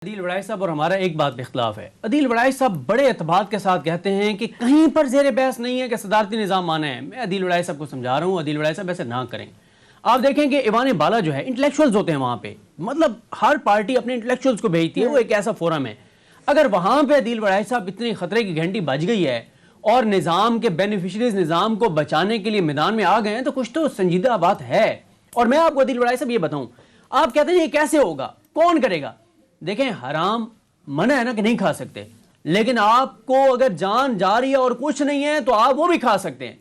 عدیل وڑائی صاحب اور ہمارا ایک بات میں اختلاف ہے. عدیل وڑائی صاحب بڑے اعتماد کے ساتھ کہتے ہیں کہ کہیں پر زیر بحث نہیں ہے کہ صدارتی نظام مانا ہے. میں عدیل وڑائی صاحب کو سمجھا رہا ہوں, عدیل وڑائی صاحب ایسے نہ کریں. آپ دیکھیں کہ ایوان بالا جو ہے انٹلیکچوئلز ہوتے ہیں وہاں پہ, مطلب ہر پارٹی اپنے انٹلیکچوئلز کو بھیجتی ہے, وہ ایک ایسا فورم ہے. اگر وہاں پہ عدیل وڑائی صاحب اتنی خطرے کی گھنٹی بج گئی ہے اور نظام کے بینیفیشریز نظام کو بچانے کے لیے میدان میں آ گئے ہیں تو کچھ تو سنجیدہ بات ہے. اور میں آپ کو عدیل وڑائی صاحب یہ بتاؤں, آپ کہتے ہیں یہ کیسے ہوگا, کون کرے گا؟ دیکھیں حرام منع ہے نا کہ نہیں کھا سکتے, لیکن آپ کو اگر جان جا رہی ہے اور کچھ نہیں ہے تو آپ وہ بھی کھا سکتے ہیں.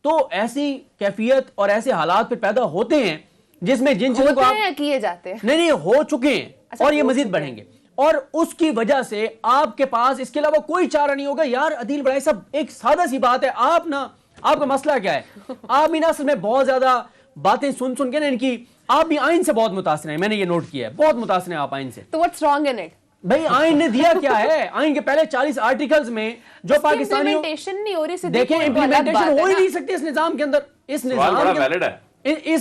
تو ایسی کیفیت اور ایسے حالات پہ پیدا ہوتے ہیں جس میں جن چیزوں کو آپ کیے جاتے ہیں نہیں ہو چکے ہیں اور یہ مزید بڑھیں گے, اور اس کی وجہ سے آپ کے پاس اس کے علاوہ کوئی چارہ نہیں ہوگا. یار عدیل وڑائی صاحب ایک سادہ سی بات ہے, آپ نا آپ کا مسئلہ کیا ہے, آپ بھی نا اصل میں بہت زیادہ باتیں سن کے نا ان کی, آپ بھی آئین سے بہت متاثر ہیں, میں نے یہ نوٹ کیا ہے, بہت متاثر ہیں آپ آئین سے. تو what's wrong in it؟ بھائی آئین نے دیا کیا ہے؟ آئین کے پہلے 40 آرٹیکلز میں جو پاکستانی نہیں ہو رہی, دیکھیں امپلیمنٹیشن ہو ہی نہیں سکتی اس نظام کے اندر. اس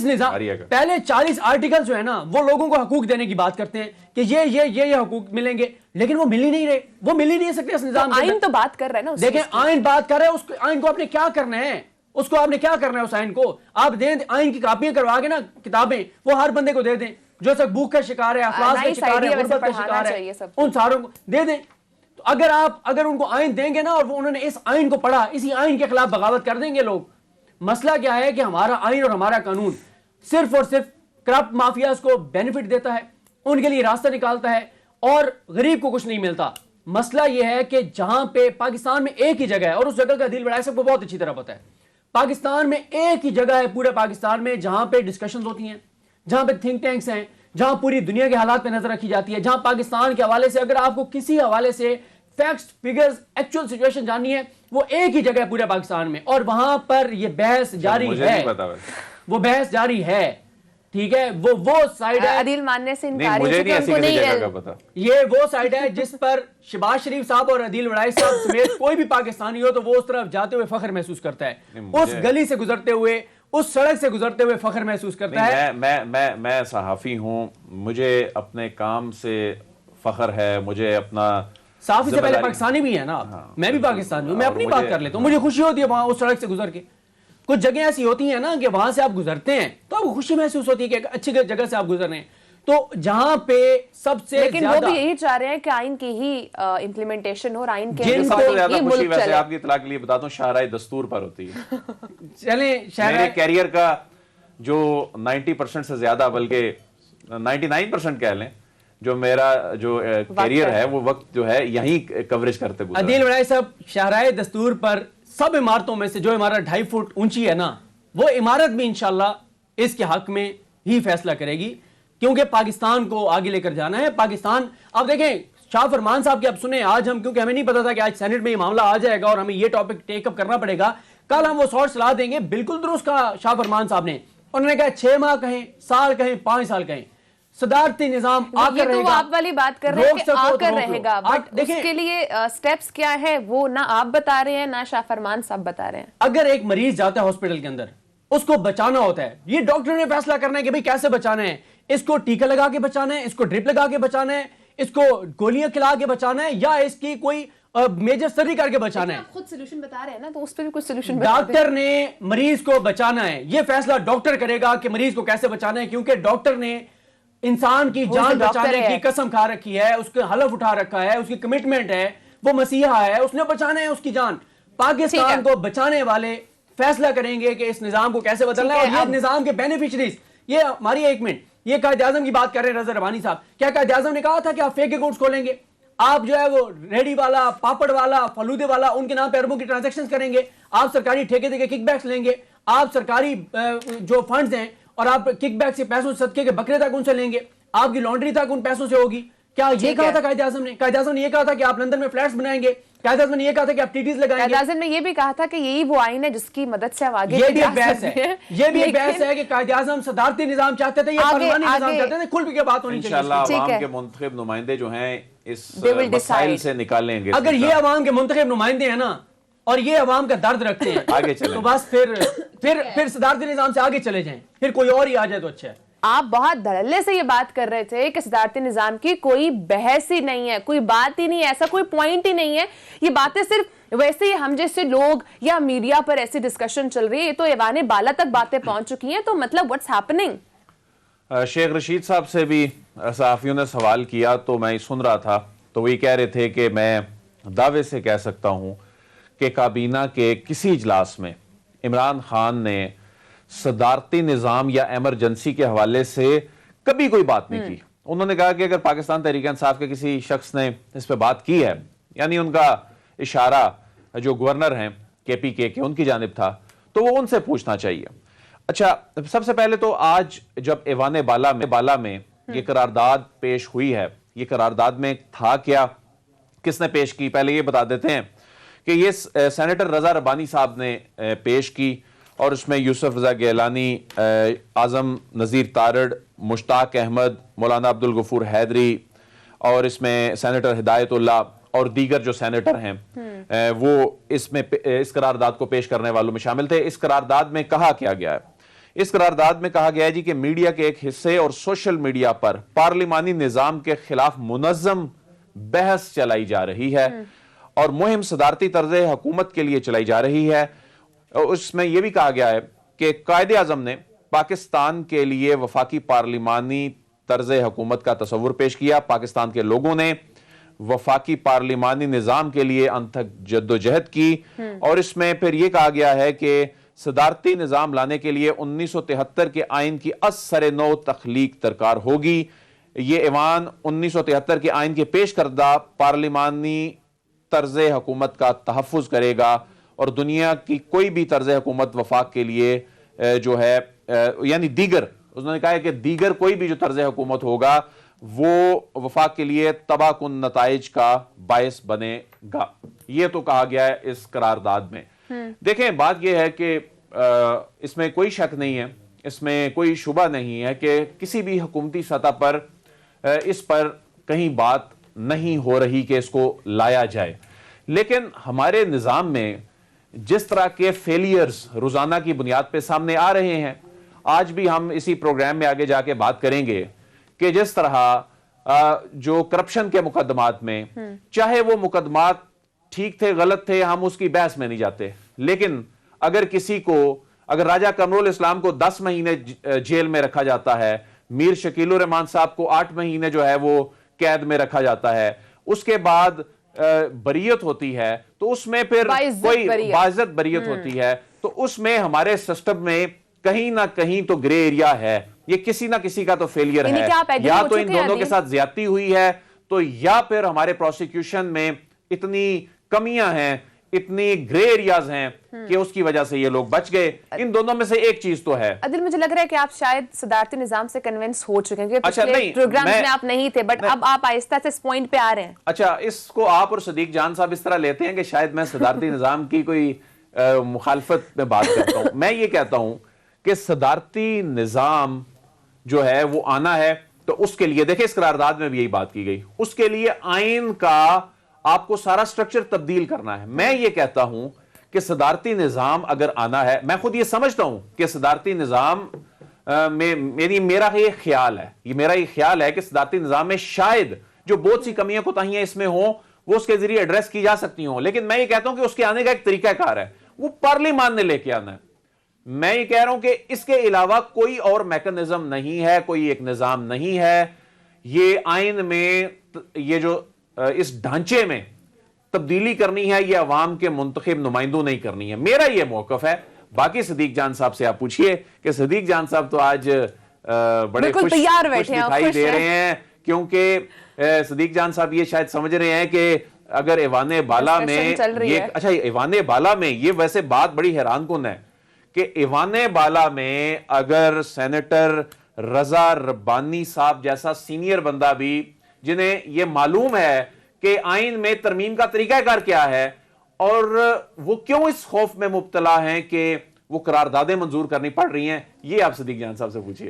نظام پہلے 40 آرٹیکل جو ہے نا وہ لوگوں کو حقوق دینے کی بات کرتے ہیں کہ یہ حقوق ملیں گے, لیکن وہ مل ہی نہیں رہے, وہ مل ہی نہیں سکتے اس نظام کے اندر. آئین تو بات کر رہا ہے نا, دیکھیں آئین بات کر رہا ہے, اس آئین کو آپ نے کیا کرنا ہے, اس کو آپ نے کیا کرنا ہے, اس آئین کو آپ دیں, آئین کی کاپیاں کروا کے نا کتابیں وہ ہر بندے کو دے دیں جو سب بھوک کا شکار ہے, افلاس کا شکار ہے, غربت کا شکار ہے, ان ساروں کو دے دیں. تو اگر ان کو آئین دیں گے نا اور انہوں نے اس آئین کو پڑھا, اسی آئین کے خلاف بغاوت کر دیں گے لوگ. مسئلہ کیا ہے کہ ہمارا آئین اور ہمارا قانون صرف اور صرف کرپٹ مافیاز کو بینیفٹ دیتا ہے, ان کے لیے راستہ نکالتا ہے اور غریب کو کچھ نہیں ملتا. مسئلہ یہ ہے کہ جہاں پہ پاکستان میں ایک ہی جگہ ہے, اور اس جگہ کا عدیل وڑائی صاحب کو بہت اچھی طرح پتا ہے, پاکستان میں ایک ہی جگہ ہے پورے پاکستان میں جہاں پہ ڈسکشنز ہوتی ہیں, جہاں پہ تھنک ٹینکس ہیں, جہاں پوری دنیا کے حالات پہ نظر رکھی جاتی ہے, جہاں پاکستان کے حوالے سے اگر آپ کو کسی حوالے سے فیکٹس فگرز ایکچوئل سچویشن جاننی ہے, وہ ایک ہی جگہ ہے پورے پاکستان میں, اور وہاں پر یہ بحث جاری ہے, وہ بحث جاری ہے. ٹھیک ہے, وہ سائیڈ ہے عدیل ماننے سے انکار ہے, یہ وہ سائیڈ ہے جس پر شہباز شریف صاحب اور عدیل وڑائی صاحب سمیت کوئی بھی پاکستانی ہو تو وہ اس طرف جاتے ہوئے فخر محسوس کرتا ہے, اس گلی سے گزرتے ہوئے, اس سڑک سے گزرتے ہوئے فخر محسوس کرتا ہے. میں صحافی ہوں, مجھے اپنے کام سے فخر ہے, مجھے اپنا صحافی سے پہلے پاکستانی بھی ہے نا, میں بھی پاکستانی ہوں, میں اپنی بات کر لیتا ہوں, مجھے خوشی ہوتی ہے وہاں اس سڑک سے گزر کے. کچھ جگہیں ایسی ہوتی ہیں نا کہ وہاں سے آپ گزرتے ہیں تو آپ کو خوشی محسوس ہوتی ہے کہ اچھی جگہ سے آپ گزر رہے ہیں. تو جہاں پہ سب سے لیکن وہ بھی یہی چاہ رہے ہیں کہ آئین کی ہی امپلیمنٹیشن ہو, اور آئین کے سب سے زیادہ خوشی ویسے آپ کی اطلاع کے لیے بتاتا ہوں شاہراہ دستور پر ہوتی ہے. چلیں میرے کیریئر کا جو 90% سے زیادہ, بلکہ 99% کہہ لیں, جو میرا جو کیریئر ہے وہ وقت جو ہے یہیں کوریج کرتے گزرا. عدیل وڑائی صاحب شاہراہ دستور پر سب عمارتوں میں سے جو عمارت 2.5 فٹ اونچی ہے نا, وہ عمارت بھی انشاءاللہ اس کے حق میں ہی فیصلہ کرے گی, کیونکہ پاکستان کو آگے لے کر جانا ہے. پاکستان آپ دیکھیں شاہ فرمان صاحب کی, آپ سنیں آج ہم, کیونکہ ہمیں نہیں پتا تھا کہ آج سینٹ میں یہ معاملہ آ جائے گا اور ہمیں یہ ٹاپک ٹیک اپ کرنا پڑے گا, کل ہم وہ سوٹ سلا دیں گے. بالکل درست کہا شاہ فرمان صاحب نے, انہوں نے کہا 6 ماہ کہیں, سال کہیں, 5 سال کہیں, صدارتی نظام آ کر رہے گا. آپ والی بات کر رہے ہیں کہ آ کر رہے گا, بٹ اس کے لیے سٹیپس کیا ہے وہ نہ آپ بتا رہے ہیں نہ شاہ فرمان صاحب بتا رہے ہیں. اگر ایک مریض جاتا ہے ہاسپٹل کے اندر, اس کو بچانا ہوتا ہے, یہ ڈاکٹر نے فیصلہ کرنا ہے کہ بھئی کیسے بچانا ہے, اس کو ٹیکا لگا کے بچانا ہے, اس کو ڈرپ لگا کے بچانا ہے, اس کو گولیاں کھلا کے بچانا ہے, یا اس کی کوئی میجر سرجری کر کے بچانا ہے. آپ خود سولوشن بتا رہے ہیں نا, تو اس پہ بھی کوئی سولوشن بتا دیں. ڈاکٹر نے مریض کو بچانا ہے, یہ فیصلہ ڈاکٹر کرے گا کہ مریض کو کیسے بچانا ہے, کیونکہ ڈاکٹر نے انسان کی جان بچانے کی قسم کھا رکھی ہے, اس کے حلف اٹھا رکھا ہے, اس کی کمٹمنٹ ہے, وہ مسیحا ہے, اس نے بچانا ہے اس کی جان. پاکستان کو بچانے والے فیصلہ کریں گے کہ اس نظام کو کیسے بدلنا ہے, اور یہ نظام کے بینیفیشریز, یہ ہماری 1 منٹ, یہ قائد اعظم کی بات کر رہے ہیں رضا ربانی صاحب, کیا قائد اعظم نے کہا تھا کہ آپ فیک اکاؤنٹس کھولیں گے, آپ جو ہے وہ ریڈی والا, پاپڑ والا, فلودے والا, ان کے نام پہ اربوں کی ٹرانزیکشنز کریں گے, آپ سرکاری ٹھیکے دے کے کک بیکس لیں گے, آپ سرکاری جو فنڈز ہیں اور آپ کک بیک سے پیسوں صدقے کے بکرے تک ان سے لیں گے, آپ کی لانڈری تک ان پیسوں سے ہوگی. کیا یہ کہا تھا قائد اعظم نے؟ قائد اعظم نے یہ کہا تھا کہ آپ لندن میں فلیٹس بنائیں گے, قائد اعظم نے یہ کہا تھا کہ آپ ٹی ٹیز لگائیں گے. قائد اعظم نے یہ بھی کہا تھا کہ یہی وہ آئین ہے جس کی مدد سے آگے یہ بھی ایک بحث ہے, یہ بھی ایک بحث ہے کہ قائد اعظم صدارتی نظام چاہتے تھے, یہ پارلیمانی نظام چاہتے تھے, کھل کے بات ہونی چاہیے. انشاءاللہ عوام کے منتخب نمائندے جو ہیں اس مسائل سے نکالیں گے. اگر یہ عوام کے منتخب نمائندے ہیں نا اور یہ عوام کا درد رکھتے ہیں آگے چلیں, تو بس پھر صدارتی نظام سے آگے چلے جائیں, پھر کوئی اور ہی آ جائے تو اچھا ہے. آپ بہت دھڑلے سے یہ بات کر رہے تھے کہ صدارتی نظام کی کوئی بحث ہی نہیں ہے, کوئی بات ہی نہیں ہے, ایسا کوئی پوائنٹ ہی نہیں ہے, یہ باتیں صرف ویسے ہی ہم جیسے لوگ یا میڈیا پر ایسی ڈسکشن چل رہی ہے, یہ تو ایوان بالا تک باتیں پہنچ چکی ہیں, تو مطلب what's happening؟ شیخ رشید صاحب سے بھی صحافیوں نے سوال کیا تو میں سن رہا تھا, تو وہی کہہ رہے تھے کہ میں دعوے سے کہہ سکتا ہوں کہ کابینہ کے کسی اجلاس میں عمران خان نے صدارتی نظام یا ایمرجنسی کے حوالے سے کبھی کوئی بات نہیں کی. انہوں نے کہا کہ اگر پاکستان تحریک انصاف کے کسی شخص نے اس پہ بات کی ہے, یعنی ان کا اشارہ جو گورنر ہیں KPK کے ان کی جانب تھا, تو وہ ان سے پوچھنا چاہیے. اچھا, سب سے پہلے تو آج جب ایوان بالا میں یہ قرارداد پیش ہوئی ہے, یہ قرارداد میں تھا کیا, کس نے پیش کی, پہلے یہ بتا دیتے ہیں کہ یہ سینیٹر رضا ربانی صاحب نے پیش کی, اور اس میں یوسف رضا گیلانی, اعظم نذیر تارڑ, مشتاق احمد, مولانا عبدالغفور حیدری, اور اس میں سینیٹر ہدایت اللہ اور دیگر جو سینیٹر ہیں وہ اس قرارداد کو پیش کرنے والوں میں شامل تھے. اس قرارداد میں کہا کیا گیا ہے؟ اس قرارداد میں کہا گیا ہے جی کہ میڈیا کے ایک حصے اور سوشل میڈیا پر پارلیمانی نظام کے خلاف منظم بحث چلائی جا رہی ہے اور مہم صدارتی طرز حکومت کے لیے چلائی جا رہی ہے. اس میں یہ بھی کہا گیا ہے کہ قائد اعظم نے پاکستان کے لیے وفاقی پارلیمانی طرز حکومت کا تصور پیش کیا, پاکستان کے لوگوں نے وفاقی پارلیمانی نظام کے لیے انتھک جدوجہد کی, اور اس میں پھر یہ کہا گیا ہے کہ صدارتی نظام لانے کے لیے 1973 کے آئین کی از سر نو تخلیق درکار ہوگی. یہ ایوان 1973 کے آئین کے پیش کردہ پارلیمانی طرز حکومت کا تحفظ کرے گا, اور دنیا کی کوئی بھی طرز حکومت وفاق کے لیے جو ہے یعنی دیگر, انہوں نے کہا ہے کہ دیگر کوئی بھی جو طرز حکومت ہوگا وہ وفاق کے لیے تباہ کن نتائج کا باعث بنے گا. یہ تو کہا گیا ہے اس قرارداد میں. دیکھیں, بات یہ ہے کہ اس میں کوئی شک نہیں ہے, اس میں کوئی شبہ نہیں ہے کہ کسی بھی حکومتی سطح پر اس پر کہیں بات نہیں ہو رہی کہ اس کو لایا جائے, لیکن ہمارے نظام میں جس طرح کے فیلیئرز روزانہ کی بنیاد پہ سامنے آ رہے ہیں, آج بھی ہم اسی پروگرام میں آگے جا کے بات کریں گے کہ جس طرح جو کرپشن کے مقدمات میں, چاہے وہ مقدمات ٹھیک تھے غلط تھے, ہم اس کی بحث میں نہیں جاتے, لیکن اگر کسی کو, اگر راجہ قمرول اسلام کو 10 مہینے جیل میں رکھا جاتا ہے, میر شکیل الرحمان صاحب کو 8 مہینے جو ہے وہ قید میں رکھا جاتا ہے, اس کے بعد بریت ہوتی ہے, تو اس میں پھر کوئی باعزت بریت ہوتی ہے, تو اس میں ہمارے سسٹم میں کہیں نہ کہیں تو گرے ایریا ہے. یہ کسی نہ کسی کا تو فیلئر ہے, یا تو ان دونوں کے ساتھ زیادتی ہوئی ہے, تو یا پھر ہمارے پروسیکیوشن میں اتنی کمیاں ہیں, اتنی گرے ایریاز ہیں کہ اس کی وجہ سے یہ لوگ بچ گئے. ان دونوں میں سے ایک چیز تو ہے. عادل, مجھے لگ رہا ہے کہ آپ شاید صدارتی نظام سے کنونس ہو چکے ہیں, کہ پچھلے پروگرامز میں آپ نہیں تھے, بٹ اب آپ آہستہ سے اس پوائنٹ پہ آ رہے ہیں. اچھا, اس کو آپ اور صدیق جان صاحب اس طرح لیتے ہیں کہ شاید میں صدارتی نظام کی کوئی مخالفت میں بات کرتا ہوں. میں یہ کہتا ہوں کہ صدارتی نظام جو ہے وہ آنا ہے, تو اس کے لیے دیکھیں اس قرارداد میں بھی یہی بات کی گئی, اس کے لیے آئین کا آپ کو سارا سٹرکچر تبدیل کرنا ہے. میں یہ کہتا ہوں کہ صدارتی نظام اگر آنا ہے, میں خود یہ سمجھتا ہوں کہ صدارتی نظام میں میرا یہ خیال ہے کہ صدارتی نظام میں شاید جو بہت سی کمیاں کوتاہیاں اس میں ہوں وہ اس کے ذریعے ایڈریس کی جا سکتی ہوں, لیکن میں یہ کہتا ہوں کہ اس کے آنے کا ایک طریقہ کار ہے, وہ پارلیمان نے لے کے آنا ہے. میں یہ کہہ رہا ہوں کہ اس کے علاوہ کوئی اور میکنزم نہیں ہے, کوئی ایک نظام نہیں ہے. یہ آئین میں یہ جو اس ڈھانچے میں تبدیلی کرنی ہے, یہ عوام کے منتخب نمائندوں نہیں کرنی ہے. میرا یہ موقف ہے. باقی صدیق جان صاحب سے آپ پوچھئے کہ صدیق جان صاحب تو آج بڑے خوش دکھائی دے رہے ہیں, کیونکہ صدیق جان صاحب یہ شاید سمجھ رہے ہیں کہ اگر ایوان بالا میں اچھا ایوان بالا میں یہ ویسے بات بڑی حیران کن ہے کہ ایوان بالا میں اگر سینیٹر رضا ربانی صاحب جیسا سینئر بندہ بھی, جنہیں یہ معلوم ہے کہ آئین میں ترمیم کا طریقہ کار کیا ہے اور وہ کیوں اس خوف میں مبتلا ہیں کہ وہ قراردادیں منظور کرنی پڑ رہی ہیں, یہ آپ صدیق جان صاحب سے پوچھئے.